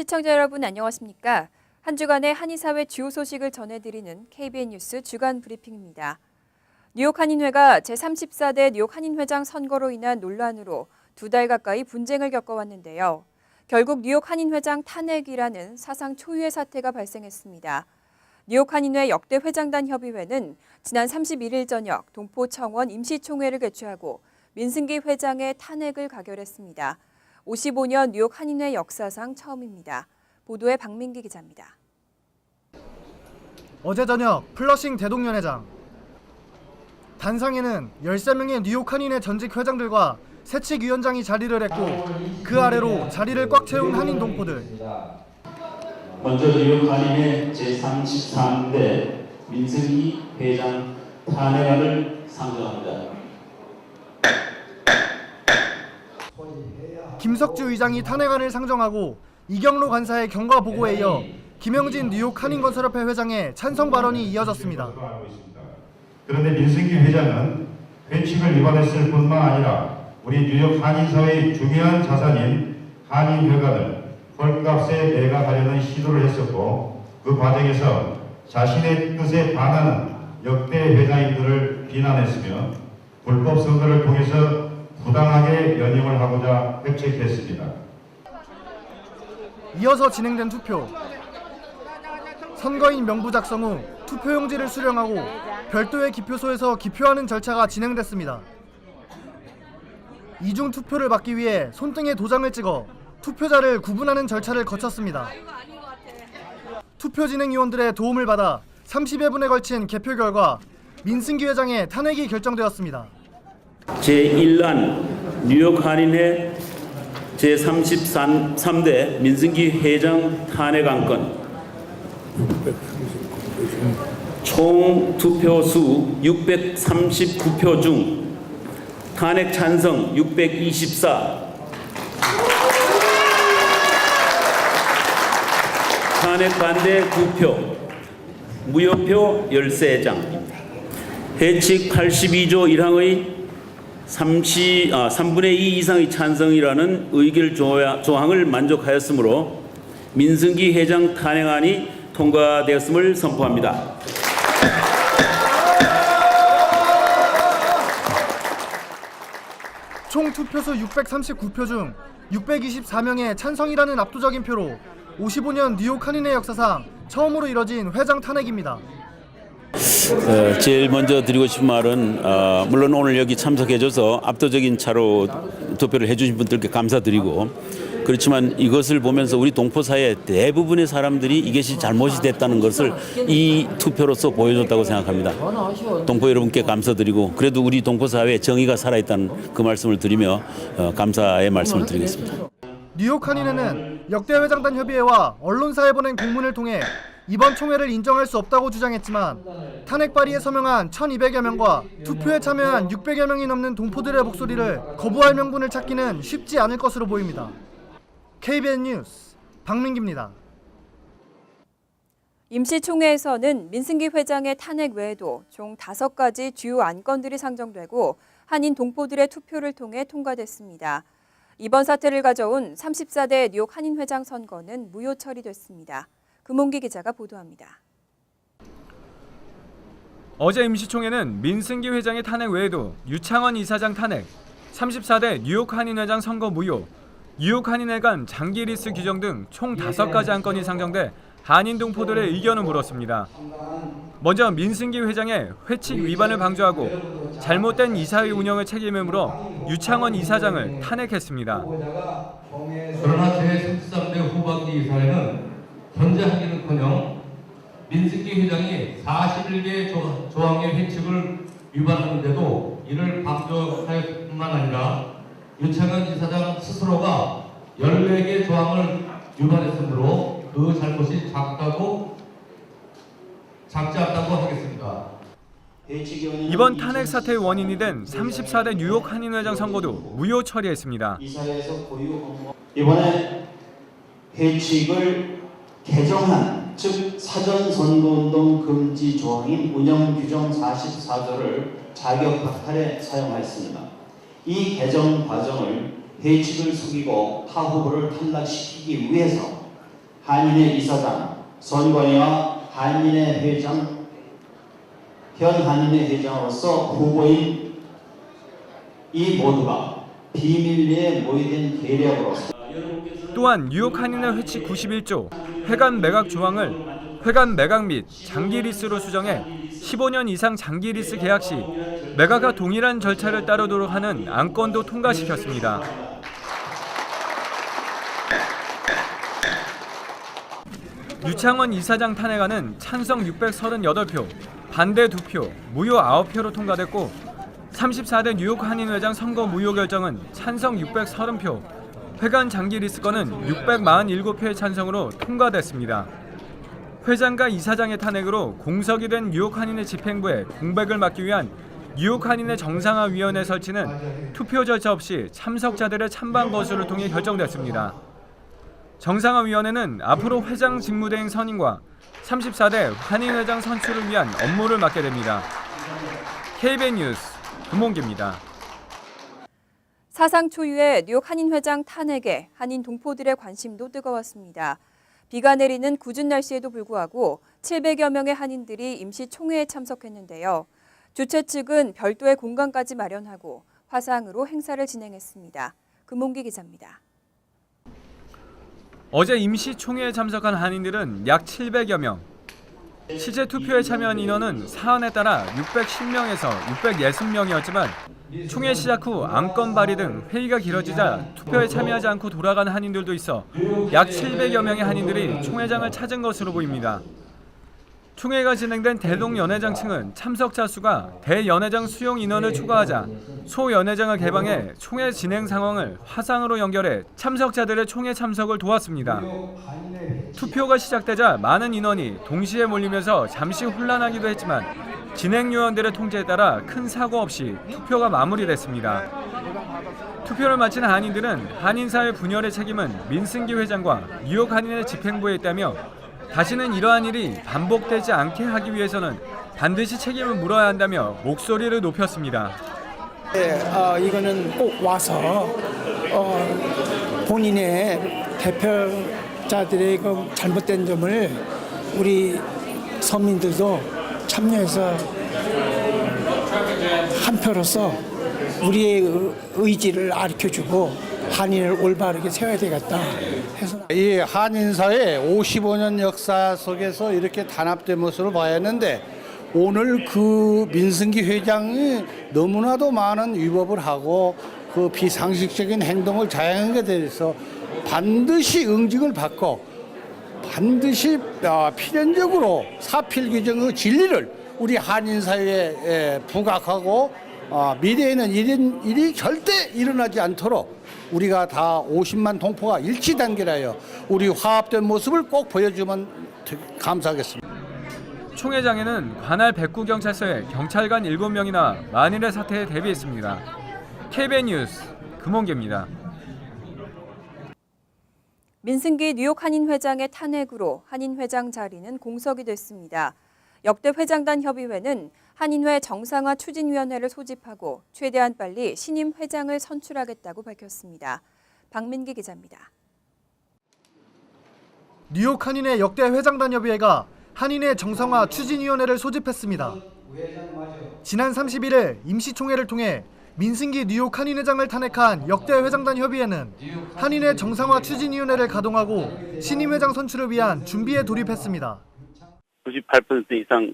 시청자 여러분 안녕하십니까? 한 주간의 한인사회 주요 소식을 전해드리는 KBN 뉴스 주간 브리핑입니다. 뉴욕 한인회가 제34대 뉴욕 한인회장 선거로 인한 논란으로 2달 가까이 분쟁을 겪어왔는데요. 결국 뉴욕 한인회장 탄핵이라는 사상 초유의 사태가 발생했습니다. 뉴욕 한인회 역대 회장단 협의회는 지난 31일 저녁 동포청원 임시총회를 개최하고 민승기 회장의 탄핵을 가결했습니다. 55년 뉴욕 한인회 역사상 처음입니다. 보도에 박민기 기자입니다. 어제 저녁 플러싱 대동연회장. 단상에는 13명의 뉴욕 한인회 전직 회장들과 세칙위원장이 자리를 했고 그 아래로 자리를 꽉 채운 한인 동포들. 먼저 뉴욕 한인회 제33대 민승기 회장 탄핵안을 상정합니다. 김석주 의장이 탄핵안을 상정하고 이경로 간사의 경과 보고에 이어 김영진 뉴욕 한인건설협회 회장의 찬성 발언이 이어졌습니다. 그런데 민승기 회장은 회칙을 위반했을 뿐만 아니라 우리 뉴욕 한인사회의 중요한 자산인 한인회관을 헐값에 매각하려는 시도를 했었고 그 과정에서 자신의 뜻에 반하는 역대 회장님들을 비난했으며 불법 선거를 통해서 부당하게 연임을 하고자 획책했습니다. 이어서 진행된 투표. 선거인 명부 작성 후 투표용지를 수령하고 별도의 기표소에서 기표하는 절차가 진행됐습니다. 이중 투표를 받기 위해 손등에 도장을 찍어 투표자를 구분하는 절차를 거쳤습니다. 투표 진행위원들의 도움을 받아 30여 분에 걸친 개표 결과 민승기 회장의 탄핵이 결정되었습니다. 제1란 뉴욕 한인회 제33대 민승기 회장 탄핵 안건 총 투표수 639표 중 탄핵 찬성 624, 탄핵 반대 2표, 무효표 13장, 해칙 82조 1항의 3분의 2 이상의 찬성이라는 의결 조항을 만족하였으므로 민승기 회장 탄핵안이 통과되었음을 선포합니다. 총 투표수 639표 중 624명의 찬성이라는 압도적인 표로 55년 뉴욕 한인회 역사상 처음으로 이뤄진 회장 탄핵입니다. 제일 먼저 드리고 싶은 말은 물론 오늘 여기 참석해줘서 압도적인 차로 투표를 해주신 분들께 감사드리고, 그렇지만 이것을 보면서 우리 동포사회 대부분의 사람들이 이것이 잘못이 됐다는 것을 이 투표로서 보여줬다고 생각합니다. 동포 여러분께 감사드리고, 그래도 우리 동포사회에 정의가 살아있다는 그 말씀을 드리며 감사의 말씀을 드리겠습니다. 뉴욕 한인회는 역대 회장단 협의회와 언론사에 보낸 공문을 통해 이번 총회를 인정할 수 없다고 주장했지만 탄핵 발의에 서명한 1,200여 명과 투표에 참여한 600여 명이 넘는 동포들의 목소리를 거부할 명분을 찾기는 쉽지 않을 것으로 보입니다. KBN 뉴스 박민기입니다. 임시총회에서는 민승기 회장의 탄핵 외에도 총 5가지 주요 안건들이 상정되고 한인 동포들의 투표를 통해 통과됐습니다. 이번 사태를 가져온 34대 뉴욕 한인회장 선거는 무효 처리됐습니다. 금홍기 기자가 보도합니다. 어제 임시총회는 민승기 회장의 탄핵 외에도 유창원 이사장 탄핵, 34대 뉴욕 한인회장 선거 무효, 뉴욕 한인회 간 장기 리스 규정 등 총 5가지 안건이 상정돼 한인 동포들의 의견을 물었습니다. 먼저 민승기 회장의 회칙 위반을 방조하고 잘못된 이사회 운영을 책임을 물어 유창원 이사장을 탄핵했습니다. 그러나 제33대 후반기 이사회는 견제하기는커녕 민승기 회장이 41개 조항의 회칙을 위반하는데도 이를 방조할 뿐만 아니라 유창원 이사장 스스로가 14개 조항을 위반했으므로 그 잘못이 작지 않다고 하겠습니다. 이번 탄핵 사태의 원인이 된 34대 뉴욕 한인회장 선거도 무효 처리했습니다. 이번에 회칙을 개정한, 즉 사전선거운동 금지 조항인 운영규정 44조를 자격 박탈에 사용하였습니다. 이 개정 과정을 회칙을 속이고 타 후보를 탈락시키기 위해서 한인회 이사장, 선관위와 한인회 회장, 현 한인회 회장으로서 후보인 이 모두가 비밀리에 모의된 계략으로 또한 뉴욕 한인회 회칙 91조 회관 매각 조항을 회관 매각 및 장기 리스로 수정해 15년 이상 장기 리스 계약 시 매각과 동일한 절차를 따르도록 하는 안건도 통과시켰습니다. 유창원 이사장 탄핵안은 찬성 638표, 반대 2표, 무효 9표로 통과됐고 34대 뉴욕 한인회장 선거 무효 결정은 찬성 630표, 회관 장기 리스건은 647표의 찬성으로 통과됐습니다. 회장과 이사장의 탄핵으로 공석이 된 뉴욕 한인회 집행부에 공백을 막기 위한 뉴욕 한인회 정상화위원회 설치는 투표 절차 없이 참석자들의 찬반 거수를 통해 결정됐습니다. 정상화위원회는 앞으로 회장 직무대행 선임과 34대 한인회장 선출을 위한 업무를 맡게 됩니다. KBN 뉴스 금홍기입니다. 사상 초유의 뉴욕 한인회장 탄핵에 한인 동포들의 관심도 뜨거웠습니다. 비가 내리는 궂은 날씨에도 불구하고 700여 명의 한인들이 임시 총회에 참석했는데요. 주최 측은 별도의 공간까지 마련하고 화상으로 행사를 진행했습니다. 금홍기 기자입니다. 어제 임시 총회에 참석한 한인들은 약 700여 명. 실제 투표에 참여한 인원은 사안에 따라 610명에서 660명이었지만 총회 시작 후 안건 발의 등 회의가 길어지자 투표에 참여하지 않고 돌아간 한인들도 있어 약 700여 명의 한인들이 총회장을 찾은 것으로 보입니다. 총회가 진행된 대동연회장 층은 참석자 수가 대연회장 수용 인원을 초과하자 소연회장을 개방해 총회 진행 상황을 화상으로 연결해 참석자들의 총회 참석을 도왔습니다. 투표가 시작되자 많은 인원이 동시에 몰리면서 잠시 혼란하기도 했지만 진행 요원들의 통제에 따라 큰 사고 없이 투표가 마무리됐습니다. 투표를 마친 한인들은 한인사회 분열의 책임은 민승기 회장과 뉴욕 한인회 집행부에 있다며 다시는 이러한 일이 반복되지 않게 하기 위해서는 반드시 책임을 물어야 한다며 목소리를 높였습니다. 이거는 꼭 와서 본인의 대표자들의 그 잘못된 점을 우리 서민들도 참여해서 한 표로서 우리의 의지를 가르쳐주고 한인을 올바르게 세워야 되겠다 해서 이 한인사회 55년 역사 속에서 이렇게 단합된 모습을 봐야 했는데 오늘 그 민승기 회장이 너무나도 많은 위법을 하고 그 비상식적인 행동을 자행하게 돼서 반드시 응징을 받고 반드시 필연적으로 사필 규정의 진리를 우리 한인사회에 부각하고 미래에는 이런 일이 절대 일어나지 않도록 우리가 다 50만 동포가 일치단결하여 우리 화합된 모습을 꼭 보여주면 감사하겠습니다. 총회장에는 관할 백구경찰서에 경찰관 7명이나 만일의 사태에 대비했습니다. KBN 뉴스 금홍기입니다. 민승기 뉴욕 한인회장의 탄핵으로 한인회장 자리는 공석이 됐습니다. 역대 회장단 협의회는 한인회 정상화 추진위원회를 소집하고 최대한 빨리 신임 회장을 선출하겠다고 밝혔습니다. 박민기 기자입니다. 뉴욕 한인회 역대 회장단 협의회가 한인회 정상화 추진위원회를 소집했습니다. 지난 31일 임시총회를 통해 민승기 뉴욕 한인회장을 탄핵한 역대 회장단 협의회는 한인회 정상화 추진위원회를 가동하고 신임 회장 선출을 위한 준비에 돌입했습니다. 98% 이상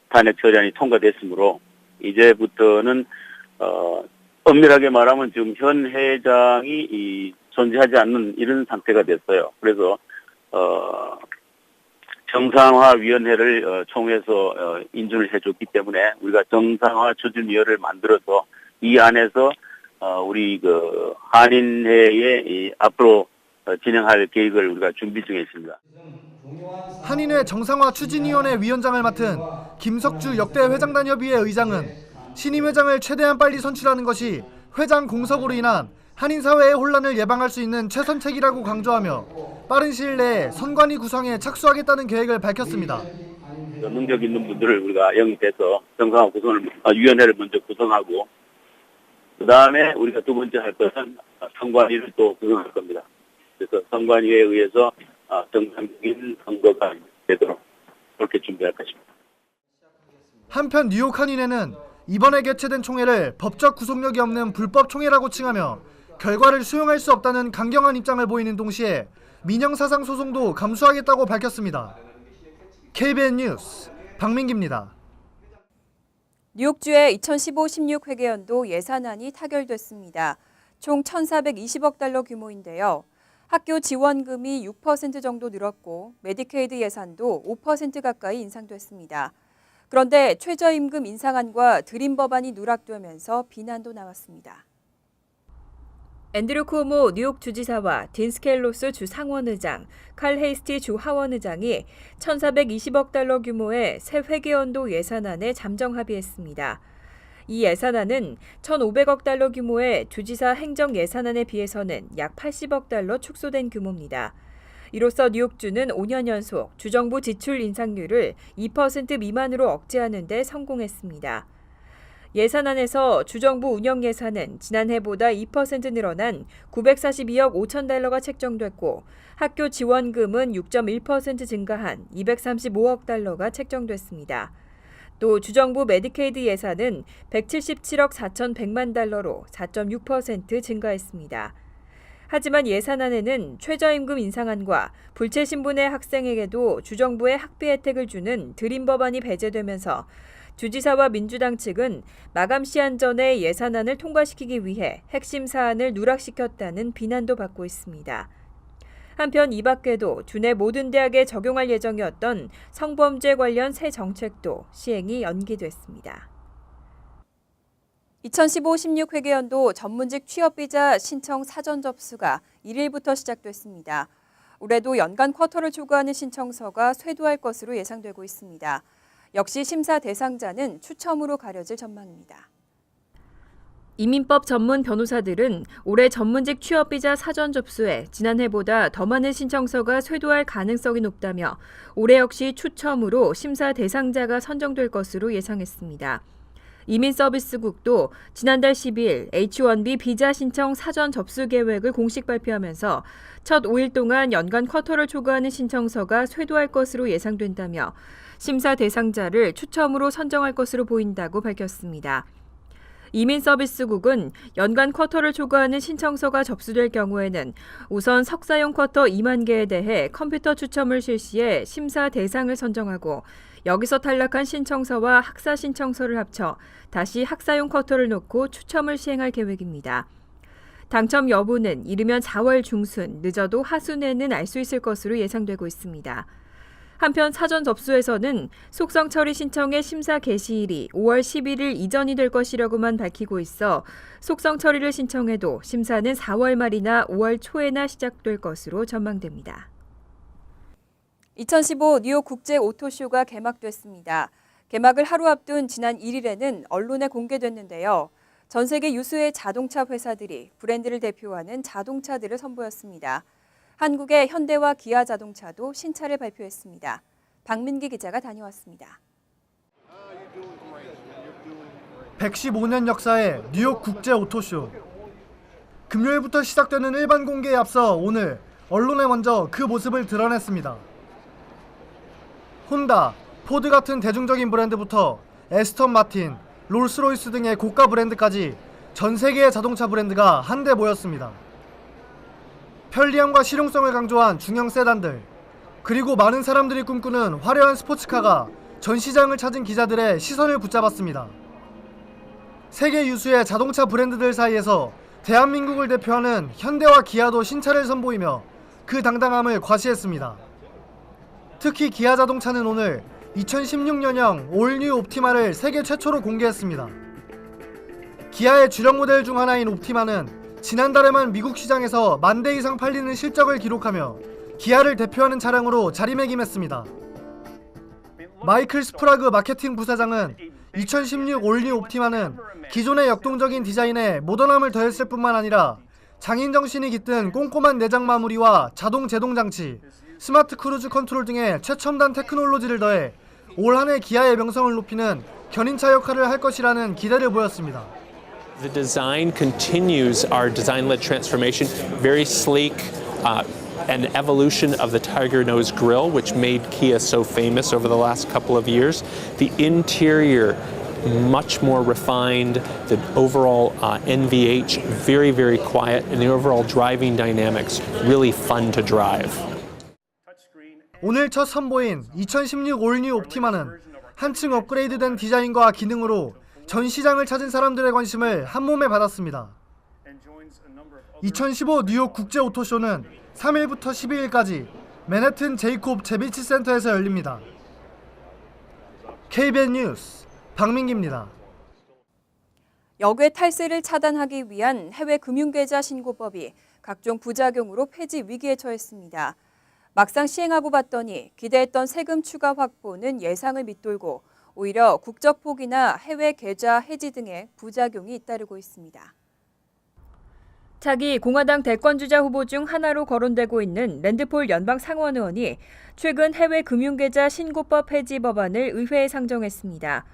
탄핵 처리안이 통과됐으므로 이제부터는 엄밀하게 말하면 지금 현 회장이 존재하지 않는 이런 상태가 됐어요. 그래서 정상화위원회를 총회에서 인준을 해줬기 때문에 우리가 정상화 추진위원회를 만들어서 이 안에서 우리 그 한인회의 앞으로 진행할 계획을 우리가 준비 중에 있습니다. 한인회 정상화 추진위원회 위원장을 맡은 김석주 역대 회장단 협의회 의장은 신임 회장을 최대한 빨리 선출하는 것이 회장 공석으로 인한 한인사회의 혼란을 예방할 수 있는 최선책이라고 강조하며 빠른 시일 내에 선관위 구성에 착수하겠다는 계획을 밝혔습니다. 능력 있는 분들을 우리가 영입해서 정상화 위원회를 먼저 구성하고 그 다음에 우리가 두 번째 할 것은 선관위를 또 구성할 겁니다. 그래서 선관위에 의해서 정상적인 선거가 되도록 그렇게 준비할 것입니다. 한편 뉴욕 한인회는 이번에 개최된 총회를 법적 구속력이 없는 불법 총회라고 칭하며 결과를 수용할 수 없다는 강경한 입장을 보이는 동시에 민형사상 소송도 감수하겠다고 밝혔습니다. KBN 뉴스 박민기입니다. 뉴욕주의 2015-16 회계연도 예산안이 타결됐습니다. 총 1,420억 달러 규모인데요. 학교 지원금이 6% 정도 늘었고 메디케이드 예산도 5% 가까이 인상됐습니다. 그런데 최저임금 인상안과 드림 법안이 누락되면서 비난도 나왔습니다. 앤드류 쿠오모 뉴욕 주지사와 딘 스켈로스 주 상원의장, 칼 헤이스티 주 하원의장이 1,420억 달러 규모의 새 회계연도 예산안에 잠정 합의했습니다. 이 예산안은 1,500억 달러 규모의 주지사 행정 예산안에 비해서는 약 80억 달러 축소된 규모입니다. 이로써 뉴욕주는 5년 연속 주정부 지출 인상률을 2% 미만으로 억제하는 데 성공했습니다. 예산안에서 주정부 운영 예산은 지난해보다 2% 늘어난 942억 5천 달러가 책정됐고 학교 지원금은 6.1% 증가한 235억 달러가 책정됐습니다. 또 주정부 메디케이드 예산은 177억 4,100만 달러로 4.6% 증가했습니다. 하지만 예산안에는 최저임금 인상안과 불체 신분의 학생에게도 주정부의 학비 혜택을 주는 드림 법안이 배제되면서 주지사와 민주당 측은 마감 시한 전에 예산안을 통과시키기 위해 핵심 사안을 누락시켰다는 비난도 받고 있습니다. 한편 이 밖에도 주내 모든 대학에 적용할 예정이었던 성범죄 관련 새 정책도 시행이 연기됐습니다. 2015-16 회계연도 전문직 취업비자 신청 사전 접수가 1일부터 시작됐습니다. 올해도 연간 쿼터를 초과하는 신청서가 쇄도할 것으로 예상되고 있습니다. 역시 심사 대상자는 추첨으로 가려질 전망입니다. 이민법 전문 변호사들은 올해 전문직 취업비자 사전 접수에 지난해보다 더 많은 신청서가 쇄도할 가능성이 높다며 올해 역시 추첨으로 심사 대상자가 선정될 것으로 예상했습니다. 이민서비스국도 지난달 12일 H-1B 비자 신청 사전 접수 계획을 공식 발표하면서 첫 5일 동안 연간 쿼터를 초과하는 신청서가 쇄도할 것으로 예상된다며 심사 대상자를 추첨으로 선정할 것으로 보인다고 밝혔습니다. 이민서비스국은 연간 쿼터를 초과하는 신청서가 접수될 경우에는 우선 석사용 쿼터 2만 개에 대해 컴퓨터 추첨을 실시해 심사 대상을 선정하고 여기서 탈락한 신청서와 학사 신청서를 합쳐 다시 학사용 쿼터를 놓고 추첨을 시행할 계획입니다. 당첨 여부는 이르면 4월 중순, 늦어도 하순에는 알 수 있을 것으로 예상되고 있습니다. 한편 사전 접수에서는 속성 처리 신청의 심사 개시일이 5월 11일 이전이 될 것이라고만 밝히고 있어 속성 처리를 신청해도 심사는 4월 말이나 5월 초에나 시작될 것으로 전망됩니다. 2015 뉴욕 국제 오토쇼가 개막됐습니다. 개막을 하루 앞둔 지난 1일에는 언론에 공개됐는데요. 전 세계 유수의 자동차 회사들이 브랜드를 대표하는 자동차들을 선보였습니다. 한국의 현대와 기아 자동차도 신차를 발표했습니다. 박민기 기자가 다녀왔습니다. 115년 역사의 뉴욕 국제 오토쇼. 금요일부터 시작되는 일반 공개에 앞서 오늘 언론에 먼저 그 모습을 드러냈습니다. 혼다, 포드 같은 대중적인 브랜드부터 에스턴 마틴, 롤스로이스 등의 고가 브랜드까지 전 세계의 자동차 브랜드가 한데 모였습니다. 편리함과 실용성을 강조한 중형 세단들, 그리고 많은 사람들이 꿈꾸는 화려한 스포츠카가 전시장을 찾은 기자들의 시선을 붙잡았습니다. 세계 유수의 자동차 브랜드들 사이에서 대한민국을 대표하는 현대와 기아도 신차를 선보이며 그 당당함을 과시했습니다. 특히 기아 자동차는 오늘 2016년형 올뉴 옵티마를 세계 최초로 공개했습니다. 기아의 주력 모델 중 하나인 옵티마는 지난달에만 미국 시장에서 10,000대 이상 팔리는 실적을 기록하며 기아를 대표하는 차량으로 자리매김했습니다. 마이클 스프라그 마케팅 부사장은 2016 올뉴 옵티마는 기존의 역동적인 디자인에 모던함을 더했을 뿐만 아니라 장인 정신이 깃든 꼼꼼한 내장 마무리와 자동 제동 장치, 스마트 크루즈 컨트롤 등의 최첨단 테크놀로지를 더해 올 한 해 기아의 명성을 높이는 견인차 역할을 할 것이라는 기대를 보였습니다. The design continues our design-led transformation, very sleek, an evolution of the Tiger Nose Grill, which made Kia so famous over the last couple of years. The interior, much more refined, the overall NVH, very, very quiet, and the overall driving dynamics, really fun to drive. 오늘 첫 선보인 2016 올뉴 옵티마는 한층 업그레이드된 디자인과 기능으로 전 시장을 찾은 사람들의 관심을 한몸에 받았습니다. 2015 뉴욕 국제 오토쇼는 3일부터 12일까지 맨해튼 제이콥 제비치 센터에서 열립니다. KBN 뉴스 박민기입니다. 역외 탈세를 차단하기 위한 해외 금융계좌 신고법이 각종 부작용으로 폐지 위기에 처했습니다. 막상 시행하고 봤더니 기대했던 세금 추가 확보는 예상을 밑돌고 오히려 국적 포기나 해외 계좌 해지 등의 부작용이 잇따르고 있습니다. 차기 공화당 대권주자 후보 중 하나로 거론되고 있는 랜드폴 연방 상원 의원이 최근 해외 금융계좌 신고법 해지 법안을 의회에 상정했습니다.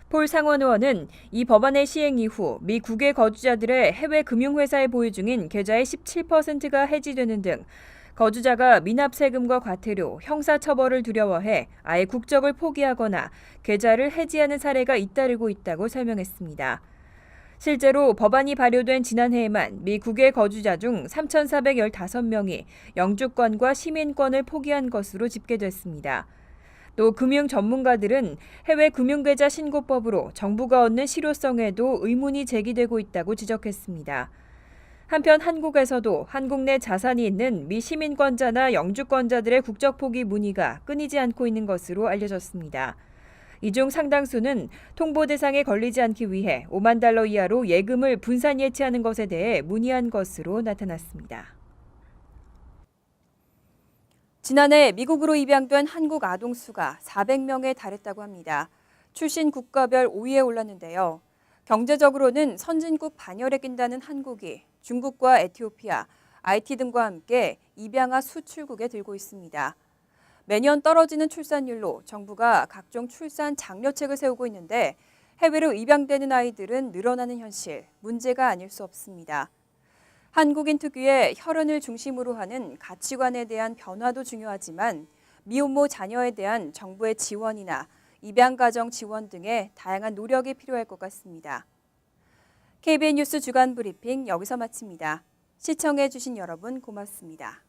폴 상원 의원은 이 법안의 시행 이후 미 국외 거주자들의 해외 금융회사에 보유 중인 계좌의 17%가 해지되는 등 거주자가 미납 세금과 과태료, 형사처벌을 두려워해 아예 국적을 포기하거나 계좌를 해지하는 사례가 잇따르고 있다고 설명했습니다. 실제로 법안이 발효된 지난해에만 미 국외 거주자 중 3,415명이 영주권과 시민권을 포기한 것으로 집계됐습니다. 또 금융 전문가들은 해외 금융계좌 신고법으로 정부가 얻는 실효성에도 의문이 제기되고 있다고 지적했습니다. 한편 한국에서도 한국 내 자산이 있는 미 시민권자나 영주권자들의 국적 포기 문의가 끊이지 않고 있는 것으로 알려졌습니다. 이 중 상당수는 통보 대상에 걸리지 않기 위해 5만 달러 이하로 예금을 분산 예치하는 것에 대해 문의한 것으로 나타났습니다. 지난해 미국으로 입양된 한국 아동 수가 400명에 달했다고 합니다. 출신 국가별 5위에 올랐는데요. 경제적으로는 선진국 반열에 낀다는 한국이 중국과 에티오피아, IT 등과 함께 입양아 수출국에 들고 있습니다. 매년 떨어지는 출산율로 정부가 각종 출산 장려책을 세우고 있는데 해외로 입양되는 아이들은 늘어나는 현실, 문제가 아닐 수 없습니다. 한국인 특유의 혈연을 중심으로 하는 가치관에 대한 변화도 중요하지만 미혼모 자녀에 대한 정부의 지원이나 입양가정 지원 등의 다양한 노력이 필요할 것 같습니다. KBN 뉴스 주간 브리핑 여기서 마칩니다. 시청해주신 여러분 고맙습니다.